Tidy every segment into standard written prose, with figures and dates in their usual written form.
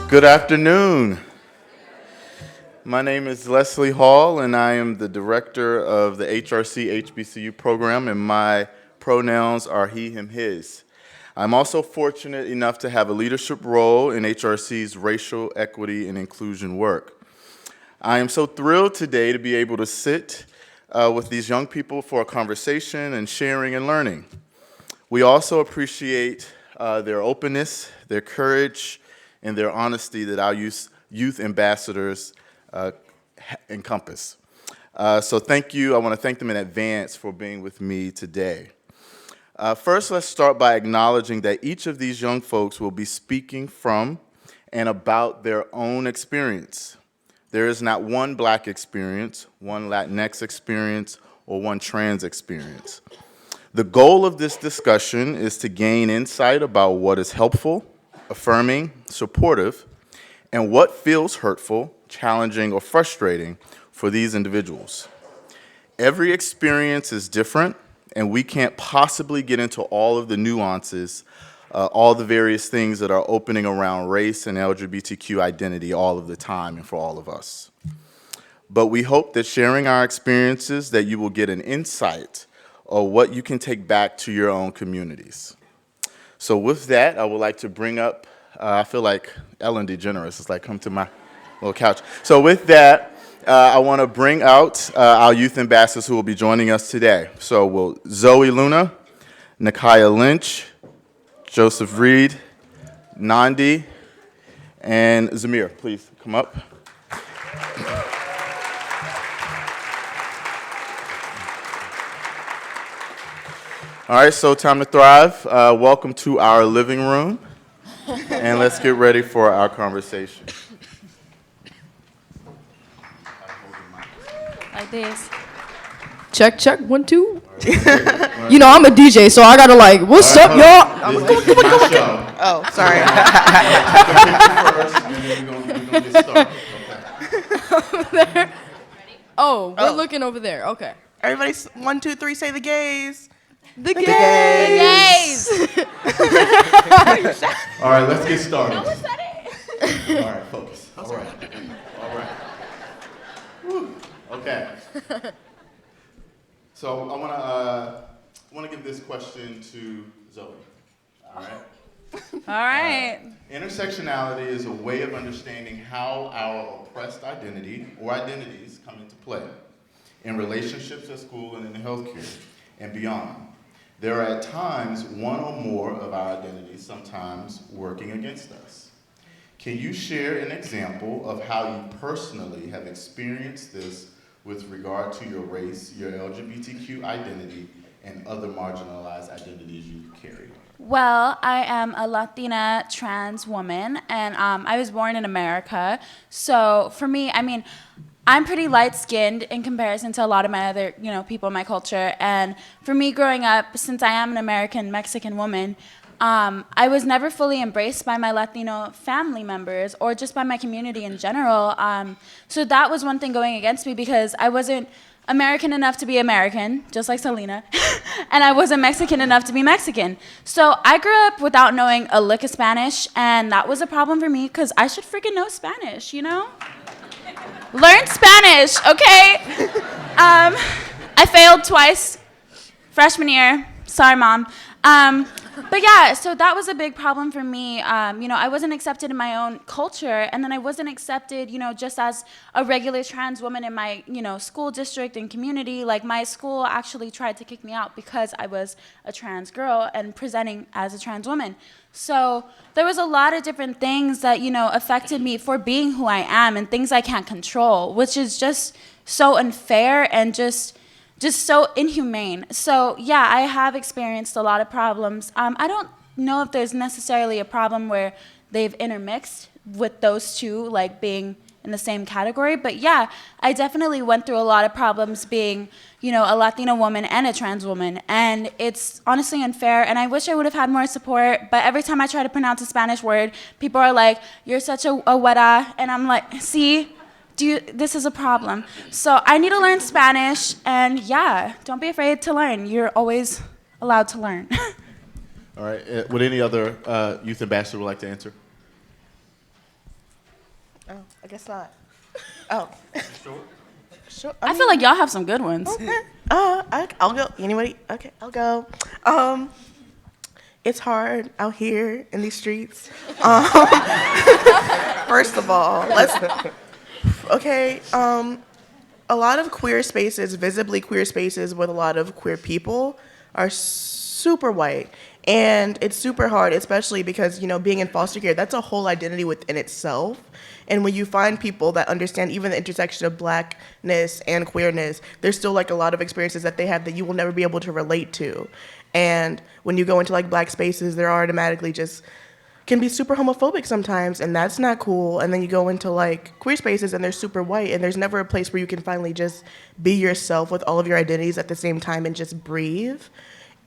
Good afternoon. My name is Leslie Hall, and I am the director of the HRC HBCU program, and my pronouns are he, him, his. I'm also fortunate enough to have a leadership role in HRC's racial equity and inclusion work. I am so thrilled today to be able to sit with these young people for a conversation and sharing and learning. We also appreciate their openness, their courage, and their honesty that our youth ambassadors encompass. So thank you. I want to thank them in advance for being with me today. First, let's start by acknowledging that each of these young folks will be speaking from and about their own experience. There is not one Black experience, one Latinx experience, or one trans experience. The goal of this discussion is to gain insight about what is helpful, affirming, supportive, and what feels hurtful, challenging, or frustrating for these individuals. Every experience is different, and we can't possibly get into all of the nuances, all the various things that are opening around race and LGBTQ identity all of the time and for all of us. But we hope that sharing our experiences that you will get an insight of what you can take back to your own communities. So with that, I would like to bring up, I feel like Ellen DeGeneres is like, come to my little couch. So with that, I want to bring out our youth ambassadors who will be joining us today. So we'll Zoe Luna, Nakia Lynch, Joseph Reed, Nandi, and Zamir. Please come up. All right, so time to thrive. Welcome to our living room, and let's get ready for our conversation. Like this. Check, check, 1, 2. You know, I'm a DJ, so I gotta like, what's up, y'all? Come on. Oh, sorry. We're gonna get started. There. Oh, we're looking over there. Okay. Everybody, 1, 2, 3, say the gays. The gays. gays. All right, let's get started. All right, focus. All right. Woo. Okay. So I want to give this question to Zoe. All right. All right. Intersectionality is a way of understanding how our oppressed identity or identities come into play in relationships at school and in healthcare and beyond. There are at times one or more of our identities sometimes working against us. Can you share an example of how you personally have experienced this with regard to your race, your LGBTQ identity, and other marginalized identities you carry? Well, I am a Latina trans woman, and I was born in America. So for me, I mean, I'm pretty light-skinned in comparison to a lot of my other, people in my culture. And for me growing up, since I am an American Mexican woman, I was never fully embraced by my Latino family members or just by my community in general. So that was one thing going against me because I wasn't American enough to be American, just like Selena, and I wasn't Mexican enough to be Mexican. So I grew up without knowing a lick of Spanish, and that was a problem for me because I should freaking know Spanish, Learn Spanish, okay? I failed twice, freshman year. Sorry, Mom. But yeah, so that was a big problem for me. I wasn't accepted in my own culture, and then I wasn't accepted, just as a regular trans woman in my, school district and community. Like, my school actually tried to kick me out because I was a trans girl and presenting as a trans woman. So there was a lot of different things that, affected me for being who I am and things I can't control, which is just so unfair and just so inhumane. So yeah, I have experienced a lot of problems. I don't know if there's necessarily a problem where they've intermixed with those two, like being in the same category. But yeah, I definitely went through a lot of problems being, a Latina woman and a trans woman. And it's honestly unfair. And I wish I would have had more support. But every time I try to pronounce a Spanish word, people are like, "You're such a güera." And I'm like, see? This is a problem. So I need to learn Spanish, and yeah, don't be afraid to learn. You're always allowed to learn. All right. Would any other youth ambassador would like to answer? Oh, I guess not. Oh. Sure. I feel like y'all have some good ones. Okay. I'll go. Anybody? Okay, I'll go. It's hard out here in these streets. First of all, okay. A lot of queer spaces, visibly queer spaces with a lot of queer people, are super white. And it's super hard, especially because, being in foster care, that's a whole identity within itself. And when you find people that understand even the intersection of blackness and queerness, there's still like a lot of experiences that they have that you will never be able to relate to. And when you go into like black spaces, they're automatically just can be super homophobic sometimes, and that's not cool. And then you go into like queer spaces and they're super white, and there's never a place where you can finally just be yourself with all of your identities at the same time and just breathe.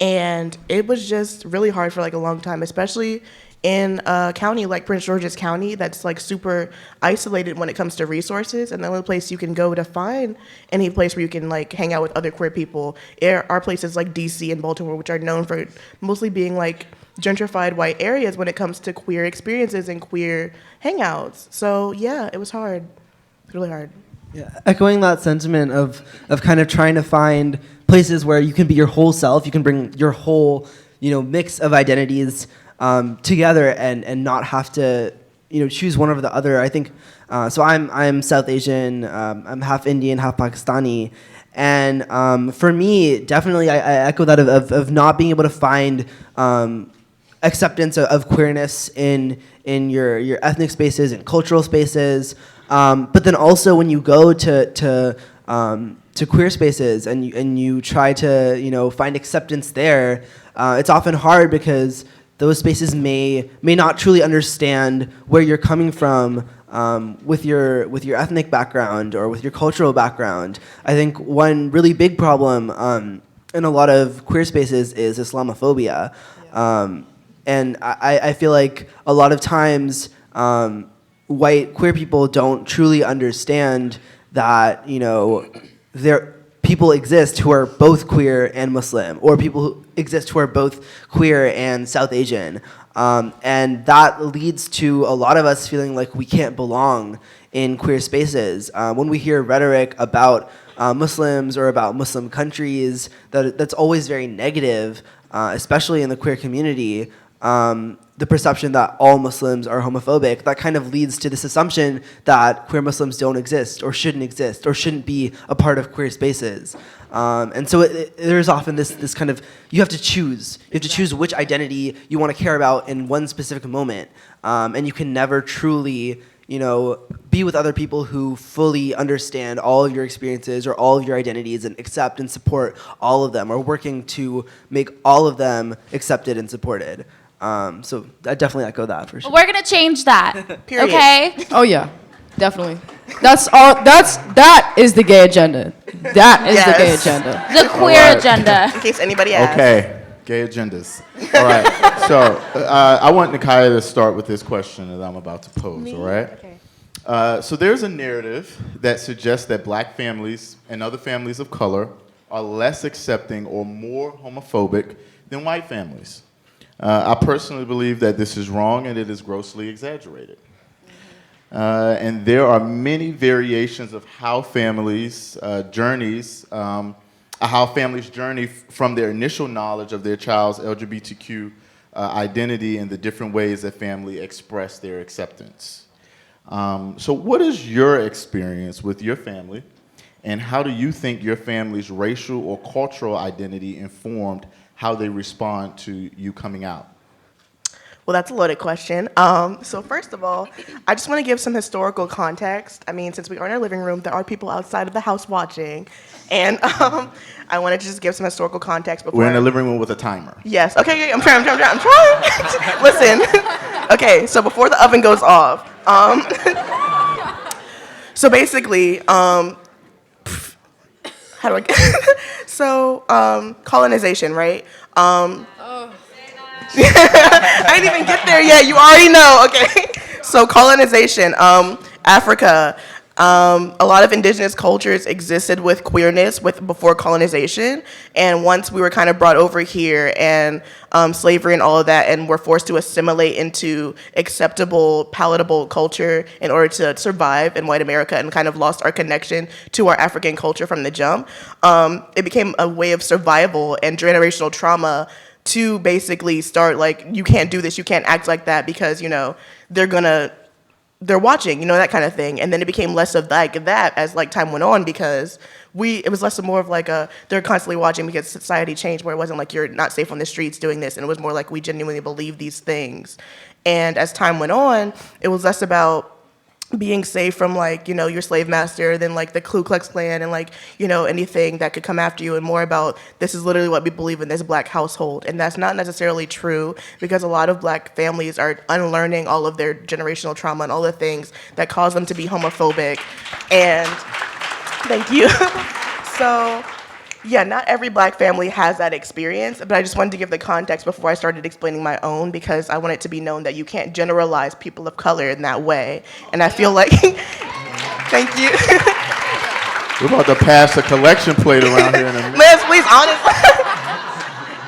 And it was just really hard for like a long time, especially in a county like Prince George's County that's like super isolated when it comes to resources, and the only place you can go to find any place where you can like hang out with other queer people are places like DC and Baltimore, which are known for mostly being like gentrified white areas when it comes to queer experiences and queer hangouts. So yeah, it was hard. It's really hard. Yeah, echoing that sentiment of kind of trying to find places where you can be your whole self, you can bring your whole, mix of identities together and not have to, choose one over the other. I think, so I'm South Asian, I'm half Indian, half Pakistani. And for me, definitely, I echo that of not being able to find acceptance of queerness in your ethnic spaces and cultural spaces. But then also when you go to queer spaces and you try to find acceptance there, it's often hard because those spaces may not truly understand where you're coming from with your ethnic background or with your cultural background. I think one really big problem in a lot of queer spaces is Islamophobia. Yeah. And I feel like a lot of times white queer people don't truly understand that, there people exist who are both queer and Muslim, or people who exist who are both queer and South Asian. And that leads to a lot of us feeling like we can't belong in queer spaces. When we hear rhetoric about Muslims or about Muslim countries, that's always very negative, especially in the queer community. The perception that all Muslims are homophobic, that kind of leads to this assumption that queer Muslims don't exist or shouldn't be a part of queer spaces. And so there's often this kind of, you have to choose which identity you want to care about in one specific moment. And you can never truly, be with other people who fully understand all of your experiences or all of your identities and accept and support all of them, or working to make all of them accepted and supported. So I definitely echo that for sure. We're gonna change that. Period. Okay. Oh yeah, definitely. That is the gay agenda. That is the gay Yes. agenda. The queer agenda. In case anybody asks. Okay, gay agendas. All right, so I want Nikaya to start with this question that I'm about to pose, all right? Okay. So there's a narrative that suggests that black families and other families of color are less accepting or more homophobic than white families. I personally believe that this is wrong and it is grossly exaggerated. And there are many variations of how families journey from their initial knowledge of their child's LGBTQ identity and the different ways that family express their acceptance. So what is your experience with your family, and how do you think your family's racial or cultural identity informed how they respond to you coming out? Well, that's a loaded question. So first of all, I just want to give some historical context. I mean, since we are in our living room, there are people outside of the house watching. And I wanted to just give some historical context before. We're in the living room with a timer. Yes. Okay, I'm trying. Listen. Okay, so before the oven goes off. So basically, how do I So, colonization, right? I didn't even get there yet. You already know. Okay. So colonization, Africa. A lot of indigenous cultures existed with queerness before colonization, and once we were kind of brought over here and slavery and all of that, and were forced to assimilate into acceptable, palatable culture in order to survive in white America, and kind of lost our connection to our African culture from the jump, it became a way of survival and generational trauma to basically start like, you can't do this, you can't act like that because, they're watching, that kind of thing. And then it became less of like that as like time went on, because it was less and more of like they're constantly watching because society changed, where it wasn't like you're not safe on the streets doing this, and it was more like we genuinely believe these things. And as time went on, it was less about being safe from like, your slave master than like the Ku Klux Klan and like, anything that could come after you, and more about this is literally what we believe in this black household. And that's not necessarily true, because a lot of black families are unlearning all of their generational trauma and all the things that cause them to be homophobic. And thank you. So yeah, not every black family has that experience, but I just wanted to give the context before I started explaining my own, because I want it to be known that you can't generalize people of color in that way. And I feel like, thank you. We're about to pass a collection plate around here in a minute. Liz, please, honestly.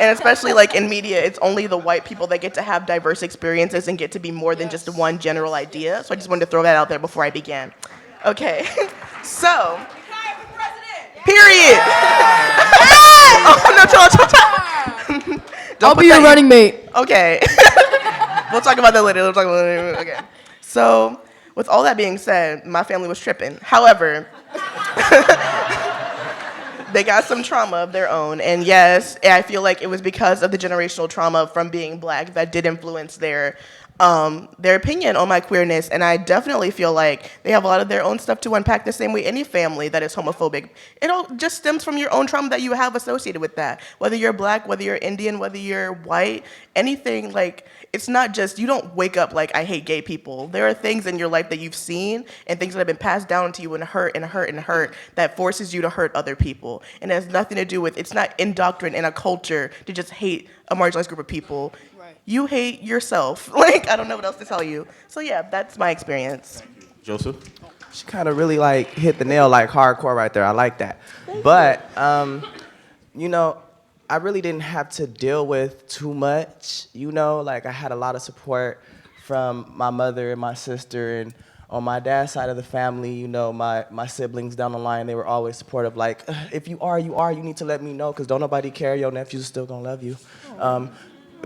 And especially like in media, it's only the white people that get to have diverse experiences and get to be more than just one general idea. So I just wanted to throw that out there before I began. Okay, so. Period. Oh, no, chill. I'll be your running mate. Okay. We'll talk about that later. Okay. So, with all that being said, my family was tripping. However, they got some trauma of their own. And yes, I feel like it was because of the generational trauma from being black that did influence their opinion on my queerness. And I definitely feel like they have a lot of their own stuff to unpack, the same way any family that is homophobic. It all just stems from your own trauma that you have associated with that. Whether you're black, whether you're Indian, whether you're white, anything, like, it's not just, you don't wake up like, I hate gay people. There are things in your life that you've seen and things that have been passed down to you and hurt and hurt and hurt that forces you to hurt other people. And it has nothing to do with, it's not indoctrined in a culture to just hate a marginalized group of people. You hate yourself. Like, I don't know what else to tell you. So yeah, that's my experience. Joseph? She kind of really like hit the nail like hardcore right there. I like that. But, I really didn't have to deal with too much, like I had a lot of support from my mother and my sister, and on my dad's side of the family, my siblings down the line, they were always supportive, like, if you are, you need to let me know, because don't nobody care, your nephew's still gonna love you.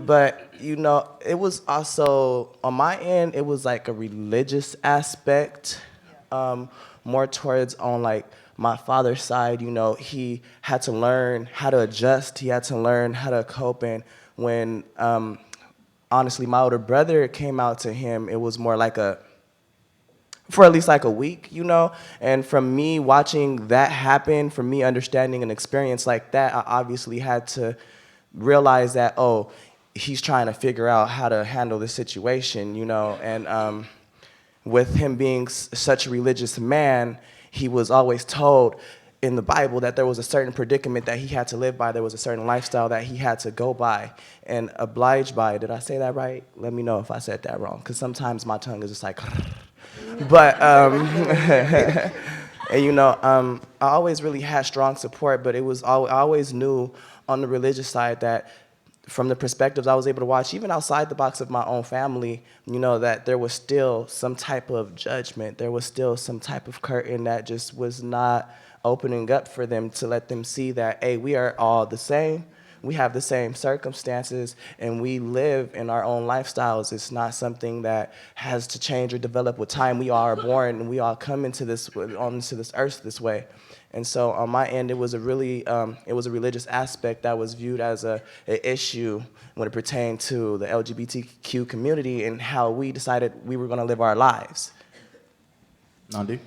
But, it was also, on my end, it was like a religious aspect, more towards on like my father's side, he had to learn how to adjust, he had to learn how to cope, and when, honestly, my older brother came out to him, it was more like for at least like a week, and from me watching that happen, from me understanding an experience like that, I obviously had to realize that, oh, he's trying to figure out how to handle the situation, and with him being such a religious man, he was always told in the Bible that there was a certain predicament that he had to live by, there was a certain lifestyle that he had to go by and oblige by. Did I say that right? Let me know if I said that wrong, because sometimes my tongue is just like, but, and I always really had strong support, but I always knew on the religious side that from the perspectives I was able to watch, even outside the box of my own family, that there was still some type of judgment. There was still some type of curtain that just was not opening up for them to let them see that, hey, we are all the same. We have the same circumstances, and we live in our own lifestyles. It's not something that has to change or develop with time. We all are born, and we all come onto this earth this way. And so on my end, it was a religious aspect that was viewed as an issue when it pertained to the LGBTQ community and how we decided we were going to live our lives. Nandi?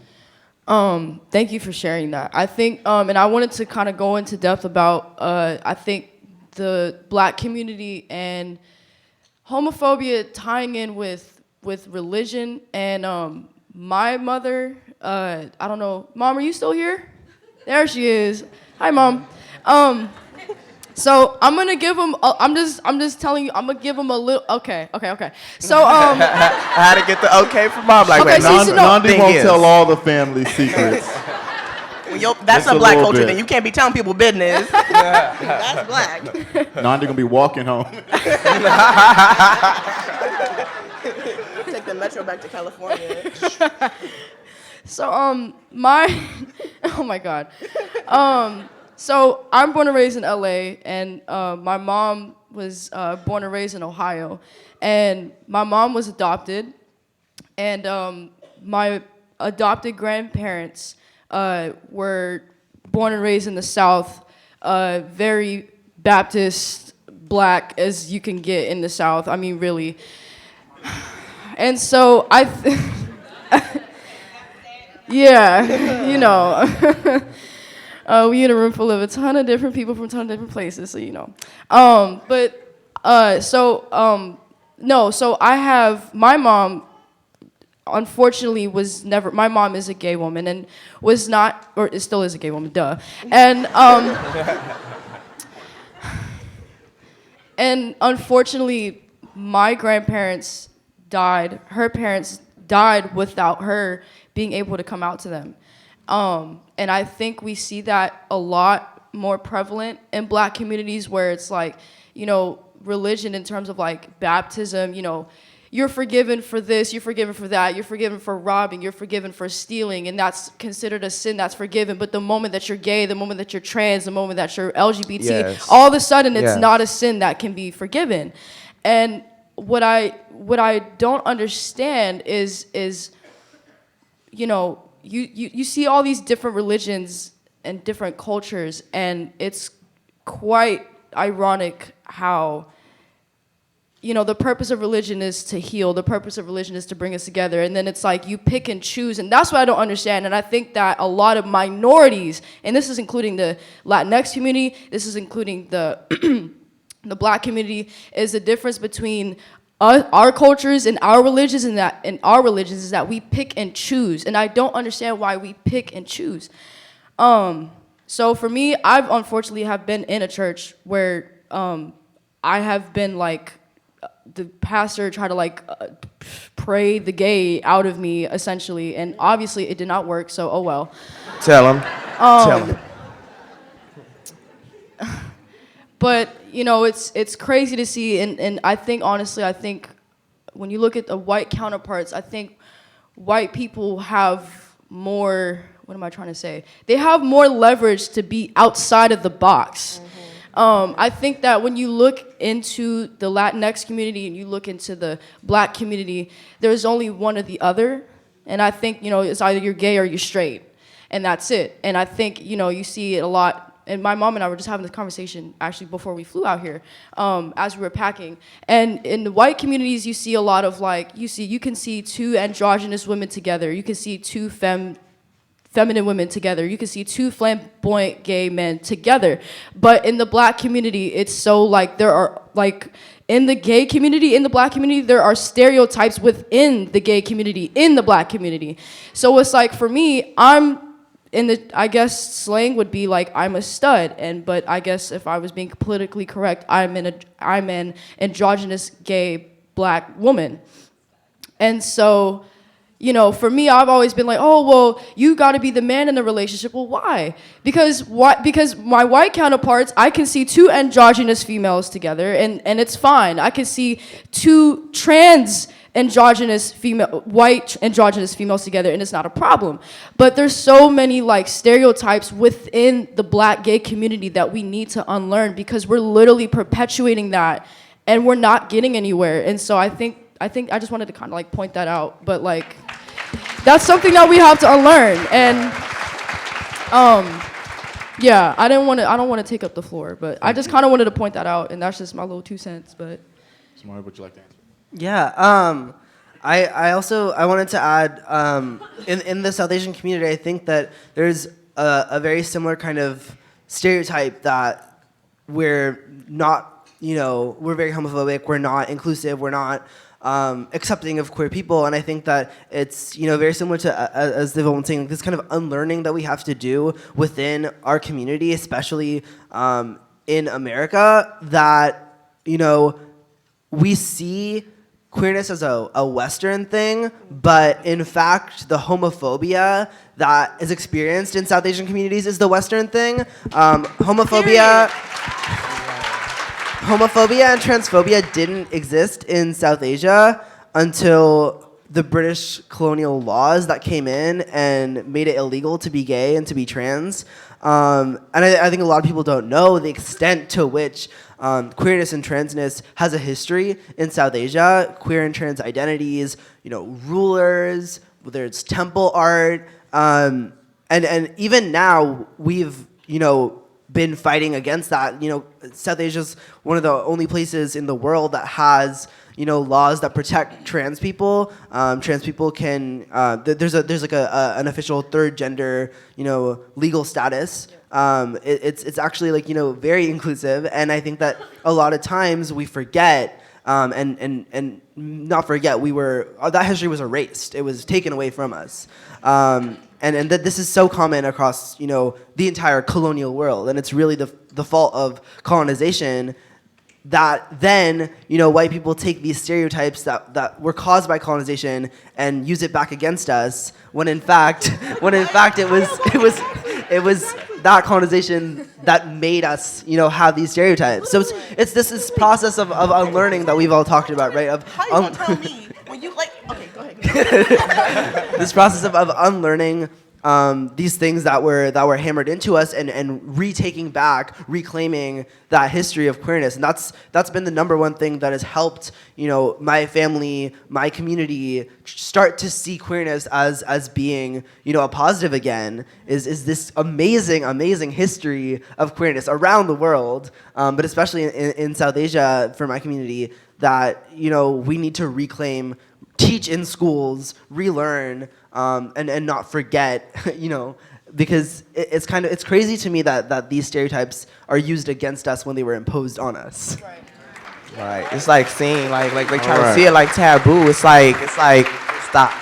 Thank you for sharing that. I think, and I wanted to kind of go into depth about, I think the black community and homophobia tying in with religion. And my mother, I don't know, Mom, are you still here? There she is. Hi, Mom. So I'm gonna give him. I'm just telling you. I'm gonna give him a little. Okay. So I had to get the okay from mom. Like, Okay, wait, so you should know- Nandi thing won't is- tell all the family secrets. That's Just a a black little culture bit. thing. You can't be telling people business. That's black. Nandi gonna be walking home. Take the metro back to California. So my oh my god. So I'm born and raised in LA, and my mom was born and raised in Ohio, and my mom was adopted, and my adopted grandparents were born and raised in the South, very Baptist, black as you can get in the South. I mean, really. And so yeah, you know. We in a room full of a ton of different people from a ton of different places, so you know. No, so I have, my mom, unfortunately, was never, my mom is a gay woman and was not, or it still is a gay woman, duh. And, and unfortunately, my grandparents died, her parents died without her being able to come out to them. And I think we see that a lot more prevalent in black communities where it's like, you know, religion in terms of like baptism, you know, you're forgiven for this, you're forgiven for that, you're forgiven for robbing, you're forgiven for stealing, and that's considered a sin that's forgiven. But the moment that you're gay, the moment that you're trans, the moment that you're LGBT, Yes. all of a sudden it's Yes. not a sin that can be forgiven. And what I don't understand is you know, you see all these different religions and different cultures, and it's quite ironic how, you know, the purpose of religion is to heal, the purpose of religion is to bring us together, and then it's like you pick and choose, and that's what I don't understand. And I think that a lot of minorities, and this is including the Latinx community, this is including the the black community, is the difference between our cultures and our religions, and that in our religions is that we pick and choose, and I don't understand why we pick and choose. So for me, I've unfortunately have been in a church where I have been like, the pastor tried to like pray the gay out of me essentially, and obviously it did not work. So oh well. Tell him. Tell him. But you know, it's crazy to see, and I think honestly, I think when you look at the white counterparts, I think white people have more, what am I trying to say? They have more leverage to be outside of the box. I think that when you look into the Latinx community and you look into the black community, there's only one or the other. And I think, you know, it's either you're gay or you're straight, and that's it. And I think, you know, you see it a lot. And my mom and I were just having this conversation actually before we flew out here, as we were packing. And in the white communities, you see a lot of like, you can see two androgynous women together. You can see two feminine women together. You can see two flamboyant gay men together. But in the black community, it's so like there are like, in the gay community, in the black community, there are stereotypes within the gay community, in the black community. So it's like, for me, I guess slang would be like, I'm a stud, but I guess if I was being politically correct, I'm an androgynous gay black woman. And so, you know, for me, I've always been like, oh, well, you got to be the man in the relationship. Well, why? Because my white counterparts, I can see two androgynous females together, and it's fine. I can see two white androgynous females together, and it's not a problem. But there's so many like stereotypes within the black gay community that we need to unlearn, because we're literally perpetuating that, and we're not getting anywhere. And so I think I just wanted to kind of like point that out, but like that's something that we have to unlearn. And yeah, I don't want to take up the floor, but I just kind of wanted to point that out, and that's just my little 2 cents. But Samari, would you like to answer? Yeah, I also wanted to add, in the South Asian community, I think that there's a very similar kind of stereotype that we're not, you know, we're very homophobic, we're not inclusive, we're not accepting of queer people, and I think that it's, you know, very similar to, as Devil was saying, this kind of unlearning that we have to do within our community, especially in America that, we see queerness as a Western thing, but in fact, the homophobia that is experienced in South Asian communities is the Western thing. Homophobia and transphobia didn't exist in South Asia until the British colonial laws that came in and made it illegal to be gay and to be trans. And I think a lot of people don't know the extent to which queerness and transness has a history in South Asia. Queer and trans identities, rulers, whether it's temple art, and even now we've been fighting against that. South Asia's one of the only places in the world that has laws that protect trans people. Trans people can there's like an official third gender legal status. It's actually like very inclusive, and I think that a lot of times we forget and not forget that history was erased. It was taken away from us. And that this is so common across the entire colonial world, and it's really the fault of colonization that then white people take these stereotypes that were caused by colonization and use it back against us when in fact it was that colonization that made us have these stereotypes. So it's this process of unlearning that we've all talked about, right? How you gonna tell me when you okay, go ahead. This process of unlearning these things that were hammered into us and reclaiming that history of queerness. And that's been the number one thing that has helped my family, my community start to see queerness as being a positive again, is this amazing history of queerness around the world, but especially in South Asia for my community, that we need to reclaim, teach in schools, relearn, and not forget, because it's crazy to me that these stereotypes are used against us when they were imposed on us. Right. It's like seeing like they try to see it like taboo. It's like stop.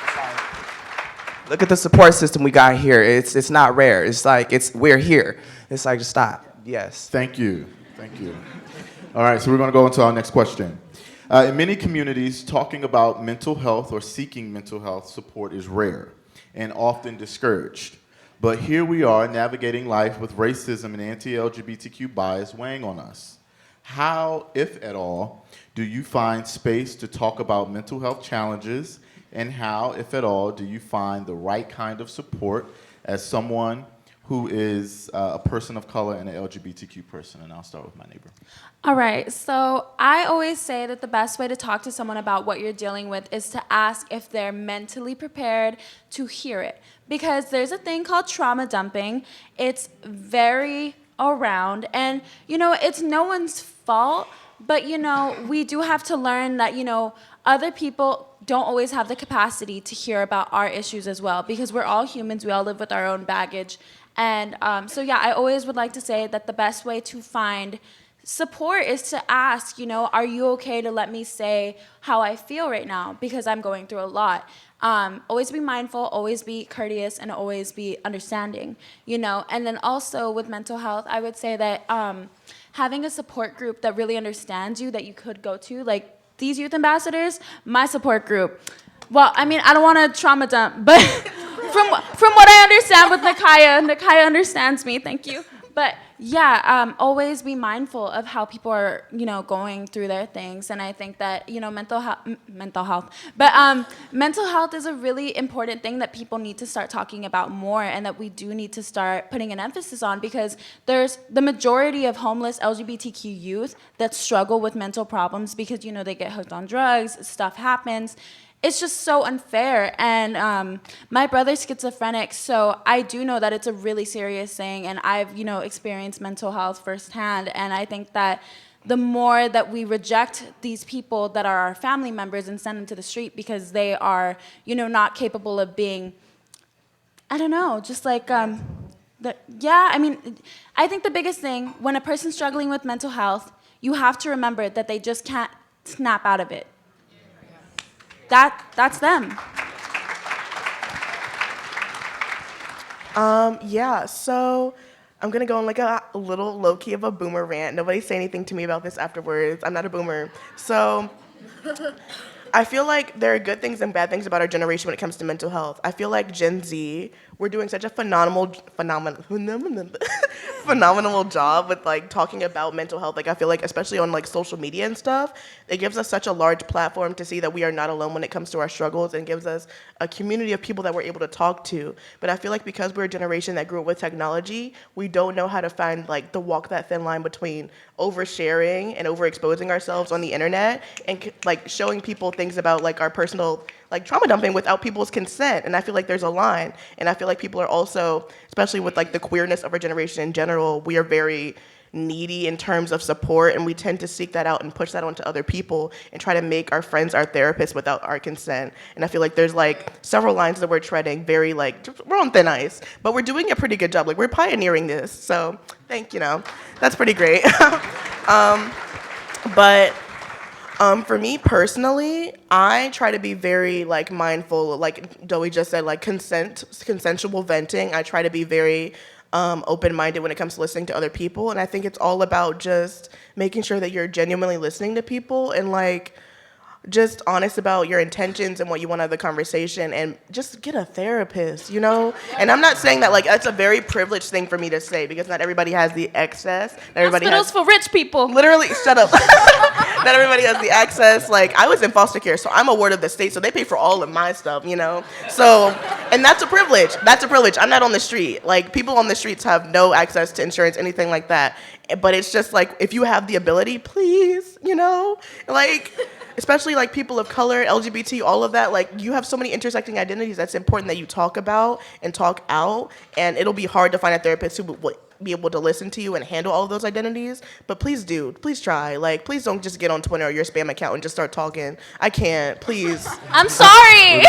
Look at the support system we got here. It's not rare. It's like we're here. It's like just stop. Yes. Thank you. All right, so we're going to go into our next question. In many communities, talking about mental health or seeking mental health support is rare and often discouraged. But here we are navigating life with racism and anti-LGBTQ bias weighing on us. How, if at all, do you find space to talk about mental health challenges, and how, if at all, do you find the right kind of support as someone who is a person of color and an LGBTQ person? And I'll start with my neighbor. All right, so I always say that the best way to talk to someone about what you're dealing with is to ask if they're mentally prepared to hear it. Because there's a thing called trauma dumping. It's very around, and it's no one's fault, but we do have to learn that other people don't always have the capacity to hear about our issues as well, because we're all humans, we all live with our own baggage. And so yeah, I always would like to say that the best way to find support is to ask, are you okay to let me say how I feel right now, because I'm going through a lot. Always be mindful, always be courteous, and always be understanding, And then also with mental health, I would say that having a support group that really understands you, that you could go to, like these youth ambassadors, my support group. Well, I mean, I don't want to trauma dump, but from what I understand with Nakaya understands me, thank you. But yeah, always be mindful of how people are, going through their things. And I think that, mental health is a really important thing that people need to start talking about more, and that we do need to start putting an emphasis on, because there's the majority of homeless LGBTQ youth that struggle with mental problems because, they get hooked on drugs, stuff happens. It's just so unfair. And my brother's schizophrenic, so I do know that it's a really serious thing, and I've, experienced mental health firsthand. And I think that the more that we reject these people that are our family members and send them to the street because they are, not capable of being, I don't know, just like, I think the biggest thing, when a person's struggling with mental health, you have to remember that they just can't snap out of it. That's them. So I'm gonna go on like a little low-key of a boomer rant. Nobody say anything to me about this afterwards. I'm not a boomer. So I feel like there are good things and bad things about our generation when it comes to mental health. I feel like Gen Z, we're doing such a phenomenal job with like talking about mental health. Like I feel like especially on like social media and stuff, it gives us such a large platform to see that we are not alone when it comes to our struggles and gives us a community of people that we're able to talk to. But I feel like because we're a generation that grew up with technology, we don't know how to find like the walk that thin line between oversharing and overexposing ourselves on the internet and like showing people things about like our personal like trauma dumping without people's consent. And I feel like there's a line. And I feel like people are also, especially with like the queerness of our generation in general, we are very needy in terms of support, and we tend to seek that out and push that onto other people and try to make our friends our therapists without our consent. And I feel like there's like several lines that we're treading very like, we're on thin ice, but we're doing a pretty good job. Like we're pioneering this. So that's pretty great. But for me personally, I try to be very like mindful, like Doey just said, like consensual venting. I try to be very open-minded when it comes to listening to other people, and I think it's all about just making sure that you're genuinely listening to people and like just honest about your intentions and what you want out of the conversation, and just get a therapist, you know? And I'm not saying that like that's a very privileged thing for me to say because not everybody has the access. Not everybody Hospitals for rich people. Literally, shut up. Not everybody has the access. Like I was in foster care, so I'm a ward of the state, so they pay for all of my stuff, you know? So, and that's a privilege. That's a privilege. I'm not on the street. Like people on the streets have no access to insurance, anything like that. But it's just like, if you have the ability, please, you know? Like, especially like people of color, LGBT, all of that, like you have so many intersecting identities that's important that you talk about and talk out, and it'll be hard to find a therapist who would be able to listen to you and handle all of those identities. But please try. Like, please don't just get on Twitter or your spam account and just start talking. I can't, please. I'm sorry.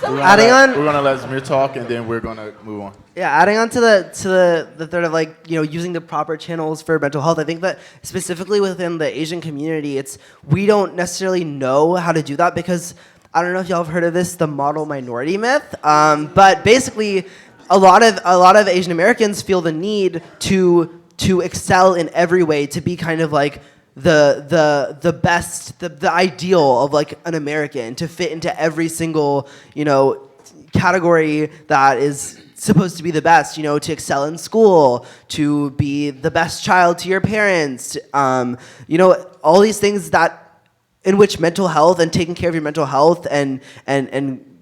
We're gonna let Zamir talk, and then we're gonna move on. Yeah, adding on to the third of like, you know, using the proper channels for mental health, I think that specifically within the Asian community, we don't necessarily know how to do that because I don't know if y'all have heard of this, the model minority myth. But basically, a lot of Asian Americans feel the need to excel in every way, to be kind of like the best, the ideal of like an American, to fit into every single, you know, category that is supposed to be the best, you know, to excel in school, to be the best child to your parents, you know, all these things that in which mental health and taking care of your mental health and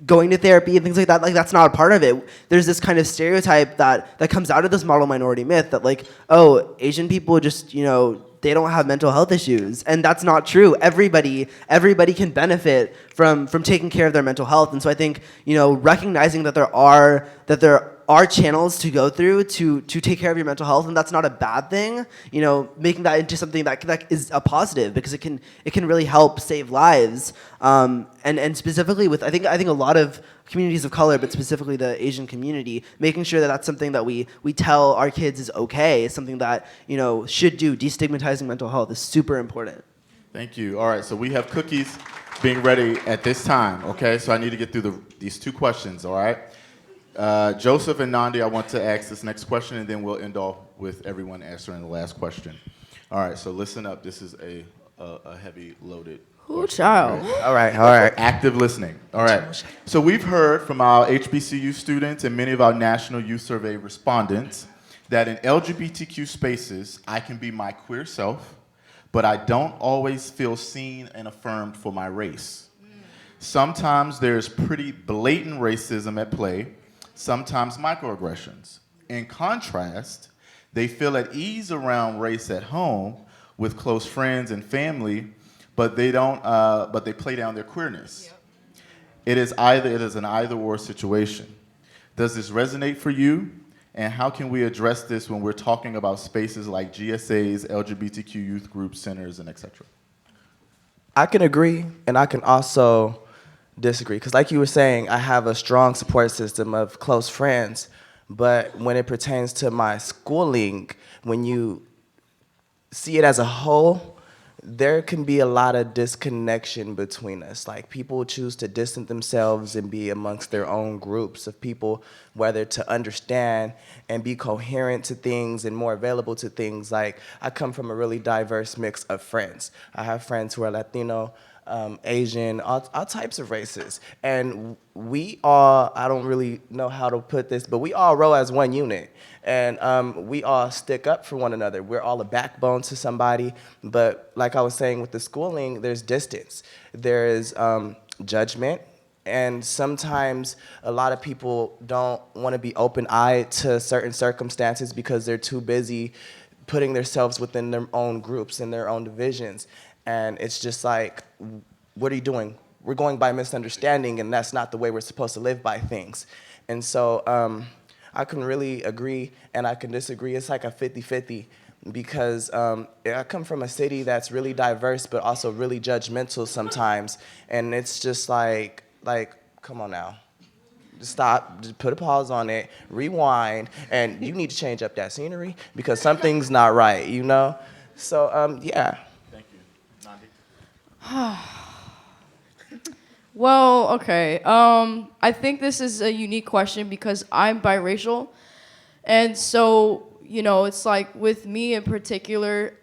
going to therapy and things like that, like that's not a part of it. There's this kind of stereotype that comes out of this model minority myth that like, oh, Asian people just, you know, they don't have mental health issues, and that's not true. Everybody can benefit from taking care of their mental health, and so I think, you know, recognizing that there are channels to go through to take care of your mental health, and that's not a bad thing. You know, making that into something that is a positive, because it can really help save lives. And specifically with I think a lot of communities of color, but specifically the Asian community, making sure that that's something that we tell our kids is okay, is something that, you know, should do. Destigmatizing mental health is super important. Thank you. All right, so we have cookies being ready at this time, okay? So I need to get through these two questions, all right? Joseph and Nandi, I want to ask this next question, and then we'll end off with everyone answering the last question. All right, so listen up. This is a heavy loaded. Ooh, child. All right. Active listening. All right. So we've heard from our HBCU students and many of our National Youth Survey respondents that in LGBTQ spaces, I can be my queer self, but I don't always feel seen and affirmed for my race. Sometimes there's pretty blatant racism at play, sometimes microaggressions. In contrast, they feel at ease around race at home with close friends and family, but they don't. But they play down their queerness. Yep. It is an either-or situation. Does this resonate for you? And how can we address this when we're talking about spaces like GSAs, LGBTQ youth groups, centers, and etc.? I can agree, and I can also disagree, because like you were saying, I have a strong support system of close friends, but when it pertains to my schooling, when you see it as a whole, there can be a lot of disconnection between us. Like, people choose to distance themselves and be amongst their own groups of people, whether to understand and be coherent to things and more available to things. Like, I come from a really diverse mix of friends. I have friends who are Latino, Asian, all types of races. And we all, I don't really know how to put this, but we all roll as one unit. And we all stick up for one another. We're all a backbone to somebody. But like I was saying with the schooling, there's distance. There's judgment. And sometimes a lot of people don't want to be open-eyed to certain circumstances because they're too busy putting themselves within their own groups and their own divisions. And it's just like, what are you doing? We're going by misunderstanding, and that's not the way we're supposed to live by things. And so I can really agree and I can disagree. It's like a 50-50 because I come from a city that's really diverse but also really judgmental sometimes. And it's just like, come on now. Just stop, just put a pause on it, rewind, and you need to change up that scenery because something's not right, you know? So, yeah. Thank you. Nandi? Well, okay. I think this is a unique question because I'm biracial. And so, you know, it's like with me in particular,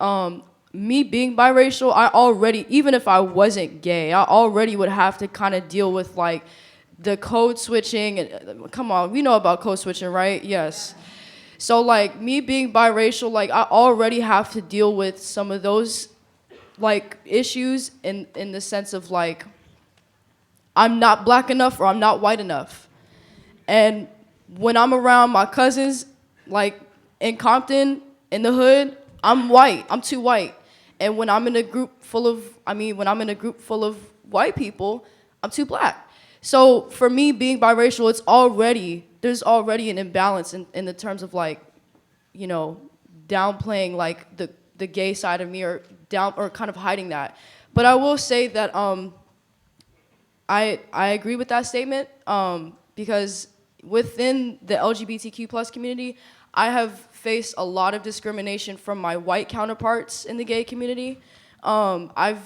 me being biracial, I already, even if I wasn't gay, I already would have to kind of deal with like the code switching. And come on, we know about code switching, right? Yes. So like me being biracial, like I already have to deal with some of those like issues in the sense of like, I'm not black enough or I'm not white enough. And when I'm around my cousins, like in Compton, in the hood, I'm white, I'm too white. And when I'm in a group full of, white people, I'm too black. So for me being biracial, there's already an imbalance in the terms of like, you know, downplaying like the gay side of me or kind of hiding that. But I will say that I agree with that statement because within the LGBTQ plus community, I have faced a lot of discrimination from my white counterparts in the gay community. I've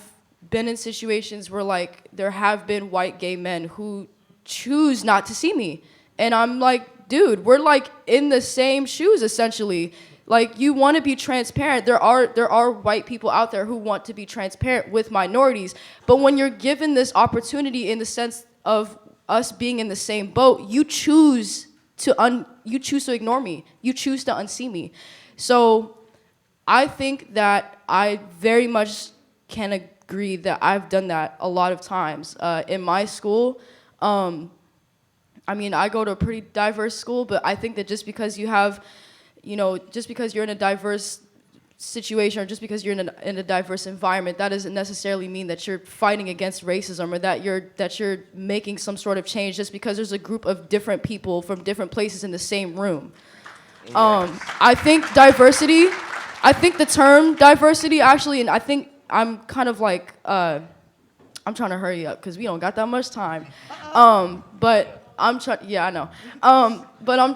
been in situations where like there have been white gay men who choose not to see me. And I'm like, dude, we're like in the same shoes essentially. Like you want to be transparent. There are white people out there who want to be transparent with minorities. But when you're given this opportunity in the sense of us being in the same boat, you choose to ignore me. You choose to unsee me. So I think that I very much can agree that I've done that a lot of times. In my school, I mean, I go to a pretty diverse school, but I think that just because you have, you know, just because you're in a diverse situation or just because you're in a diverse environment, that doesn't necessarily mean that you're fighting against racism or that you're making some sort of change just because there's a group of different people from different places in the same room. I think the term diversity actually, and I think I'm kind of like, I'm trying to hurry up because we don't got that much time. But I'm trying, yeah, I know. But what I'm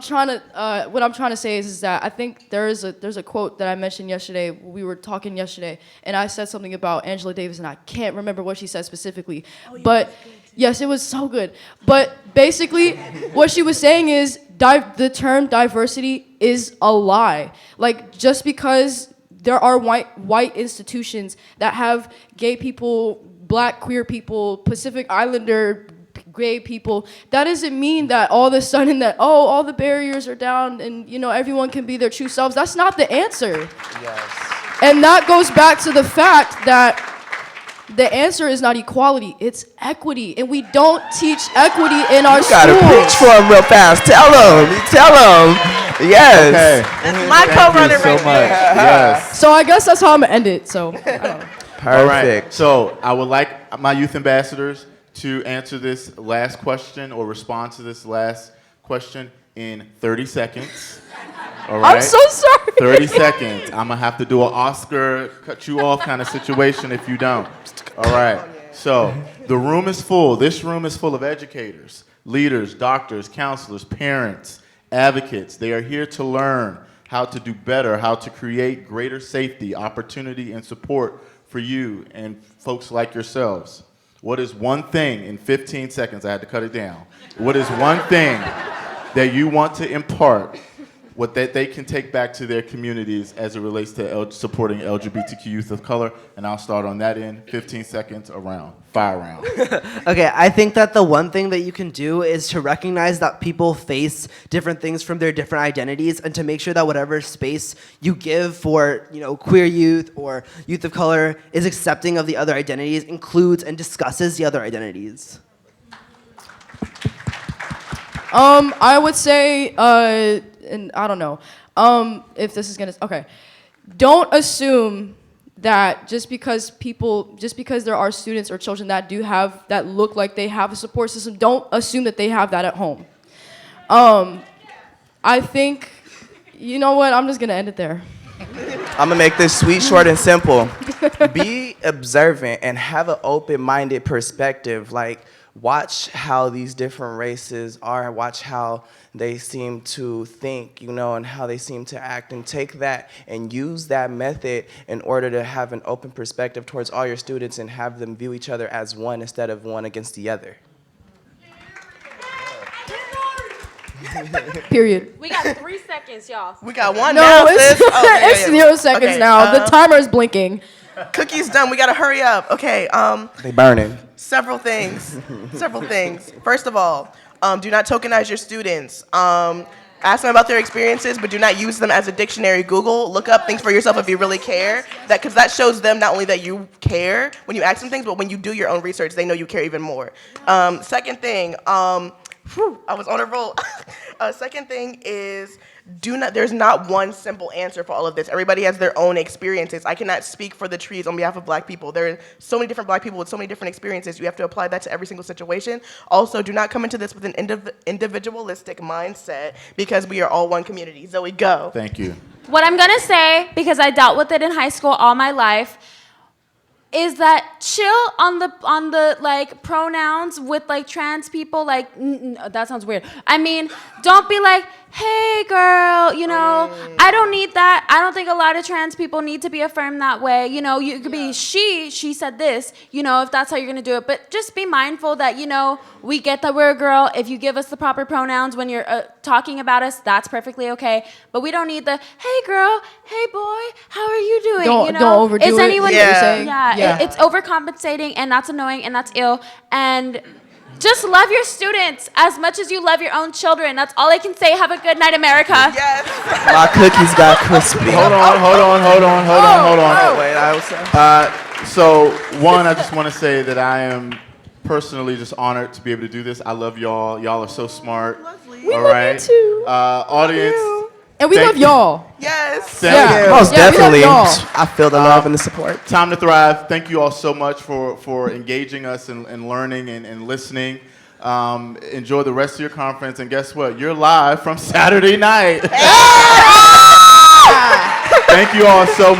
trying to say is that I think there's a quote that I mentioned yesterday. We were talking yesterday, and I said something about Angela Davis, and I can't remember what she said specifically. But yes, it was so good. But basically, what she was saying is the term diversity is a lie. Like just because there are white institutions that have gay people, black queer people, Pacific Islander gay people, that doesn't mean that all of a sudden that, oh, all the barriers are down and, you know, everyone can be their true selves. That's not the answer. Yes. And that goes back to the fact that the answer is not equality, it's equity. And we don't teach equity in our schools. You gotta preach for him real fast. Tell him. Yes. Okay. That's my co-runner Thank you right so much. there. Yes. So I guess that's how I'm gonna end it. So I don't know. Perfect. All right. So I would like my youth ambassadors to answer this last question or respond to this last question in 30 seconds. All right? I'm so sorry. 30 seconds. I'm going to have to do an Oscar cut you off kind of situation if you don't. All right. So the room is full. This room is full of educators, leaders, doctors, counselors, parents, advocates. They are here to learn how to do better, how to create greater safety, opportunity, and support for you and folks like yourselves, what is one thing in 15 seconds, I had to cut it down, what is one thing that you want to impart, what that they can take back to their communities as it relates to supporting LGBTQ youth of color? And I'll start on that end. 15 seconds around. Fire round. Okay, I think that the one thing that you can do is to recognize that people face different things from their different identities, and to make sure that whatever space you give for, queer youth or youth of color is accepting of the other identities, includes and discusses the other identities. I would say, and I don't know, if this is okay. Don't assume that just because there are students or children that look like they have a support system, don't assume that they have that at home. I think, you know what, I'm just gonna end it there. I'm gonna make this sweet, short, and simple. Be observant and have an open-minded perspective. Like, watch how these different races are, watch how they seem to think, and how they seem to act, and take that and use that method in order to have an open perspective towards all your students and have them view each other as one instead of one against the other. Period. We got 3 seconds, y'all. We got one No, now, it's, sis. Oh, yeah, it's yeah. 0 seconds Okay, now. The timer is blinking. Cookie's done. We gotta hurry up. Okay. They burning. Several things. First of all, do not tokenize your students. Ask them about their experiences, but do not use them as a dictionary. Google, look up things for yourself if you really care. Because that shows them not only that you care when you ask them things, but when you do your own research, they know you care even more. Second thing, I was on a roll. Second thing is, there's not one simple answer for all of this. Everybody has their own experiences. I cannot speak for the trees on behalf of black people. There are so many different black people with so many different experiences. You have to apply that to every single situation. Also, do not come into this with an individualistic mindset, because we are all one community. Zoe, go. Thank you. What I'm gonna say, because I dealt with it in high school all my life, is that chill on the like pronouns with like trans people. Like that sounds weird. I mean, don't be like, hey girl, I don't need that. I don't think a lot of trans people need to be affirmed that way. You could be she said this, if that's how you're gonna do it. But just be mindful that, we get that we're a girl. If you give us the proper pronouns when you're talking about us, that's perfectly okay. But we don't need the, hey girl, hey boy, how are you doing? Don't overdo it. Is anyone, You're saying? Yeah. It's overcompensating, and that's annoying, and that's ill. And just love your students as much as you love your own children. That's all I can say. Have a good night, America. Yes. My cookies got crispy. Hold on. Wait, I was saying. So, one, I just want to say that I am personally just honored to be able to do this. I love y'all. Y'all are so smart. We love you too. Audience. And we thank love you. y'all. Yes. Yeah. Most Yeah, we love definitely. y'all. I feel the love and the support. Time to Thrive. Thank you all so much for engaging us and learning and listening. Enjoy the rest of your conference. And guess what? You're live from Saturday night. Thank you all so much.